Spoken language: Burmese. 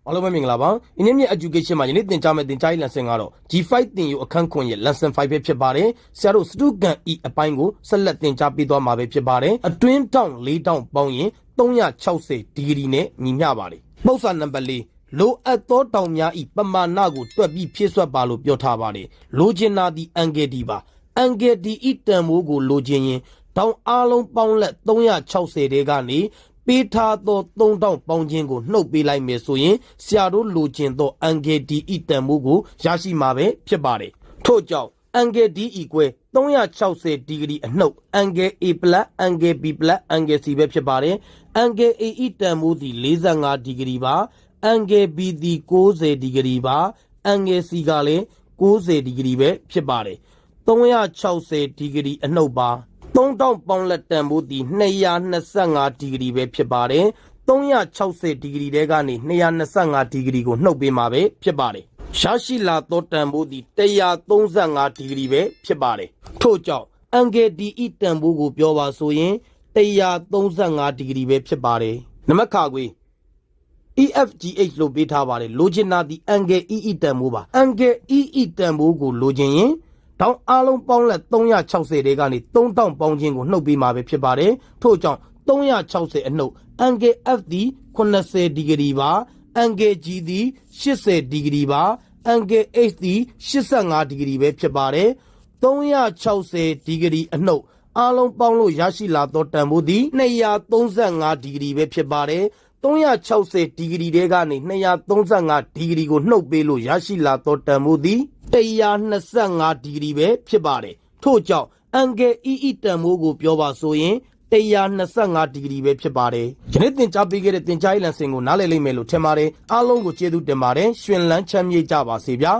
အားလုံးပဲမင်္ဂလာပါ။ Ingyin education မှာယနေ့သင်ကြားမယ့်သင်ကြားရေး lesson ကတော့ G5 သင်ယူအခန်းခွန်ရဲ့ lesson 5ပဲဖြစ်ပါတယ်။ဆရာတို့စတုဂန်ဤအပိုင်းကိုဆက်လက်သင်ကြားပေးသွားမှာပဲဖြစ်ပါတယ်။အတွင်းတောင်၄တောင်ပေါင်းရင်360ဒီဂရီနဲ့ညီမျှပါတယ်။ပုဒ်စာနံပါတ်၄လိုအပ်သောတောင်များဤပမာဏကိုတွက်ပြီးဖြည့်ဆွတ်ပါလို့ပြောထားပါတယ်။လိုချင်တာဒီအန်ဂယ်ဒီပါ။အန်ဂယ်ဒီဤတန်ဖိုးကိုလိုချင်ရင်တောင်အားလုံးပေါင်းလက်360တဲကနေပေးထားသော3000ပေါင်းခြင်းကိုနှုတ်ပေးလိုက်မယ်ဆိုရင်ဆရာတို့လိုချင်သောအန်ဂယ်ဒီဤတန်ဖိုးကိုရရှိမှာပဲဖြစ်ပါတယ်။ထို့ကြောင့်အန်ဂယ်ဒီဤကွဲ360ဒီဂရီအနှုတ်အန်ဂယ် A+ အန်ဂယ် B+ အန်ဂယ် C ပဲဖြစ်ပါတယ်။အန်ဂယ် A ဤတန်ဖိုးသည်45ဒီဂရီပါ။အန်ဂယ် B သည်90ဒီဂရီပါ။အန်ဂယ် C ကလည်း90ဒီဂရီပဲဖြစ်ပါတယ်။360ဒီဂရီအနှုတ်ပါ3000ပေါင်းလက်တန်ဖိုးဒီ225ဒီဂရီပဲဖြစ်ပါတယ်360ဒီဂရီတဲကနေ225ဒီဂရီကိုနှုတ်ပေးမှာပဲဖြစ်ပါတယ်ရရှိလာသောတန်ဖိုးဒီ135ဒီဂရီပဲဖြစ်ပါတယ်ထို့ကြောင့်အန်ဂယ်ဒီဤတန်ဖိုးကိုပြောပါဆိုရင်135ဒီဂရီပဲဖြစ်ပါတယ်နံပါတ်ခါခွေ EFGH လို့ပေးထားပါတယ်လိုချင်တာဒီအန်ဂယ် EE တန်ဖိုးပါအန်ဂယ် EE တန်ဖိုးကိုလိုချင်ရင်တောင်အားလုံးပေါင်းလက်360တဲကနေ3000ပေါင်းခြင်းကိုနှုတ်ပေးမှာပဲဖြစ်ပါတယ်ထို့ကြောင့်360အနှုတ်အန်ဂယ် F သည်80ဒီဂရီပါအန်ဂယ် G သည်80ဒီဂရီပါအန်ဂယ် H သည်85ဒီဂရီပဲဖြစ်ပါတယ်360ဒီဂရီအနှုတ်အားလုံးပေါင်းလို့ရရှိလာသောတန်ဖိုးသည်235ဒီဂရီပဲဖြစ်ပါတယ်360ဒီဂရီတဲကနေ235ဒီဂရီကိုနှုတ်ပေးလို့ရရှိလာသောတန်ဖိုးသည်125ဒီဂရီပဲဖြစ်ပါတယ်ထို့ကြောင့်အန်ဂယ် EE တန်ဖိုးကိုပြောပါဆိုရင်125ဒီဂရီပဲဖြစ်ပါတယ်ယနေ့သင်ကြားပေးခဲ့တဲ့သင်ကြားရေး lesson ကိုနားလည်လိမ့်မယ်လို့ထင်ပါတယ်အားလုံးကိုကျေးဇူးတင်ပါတယ်ရှင်လန်းချမ်းမြေ့ကြပါစေဗျာ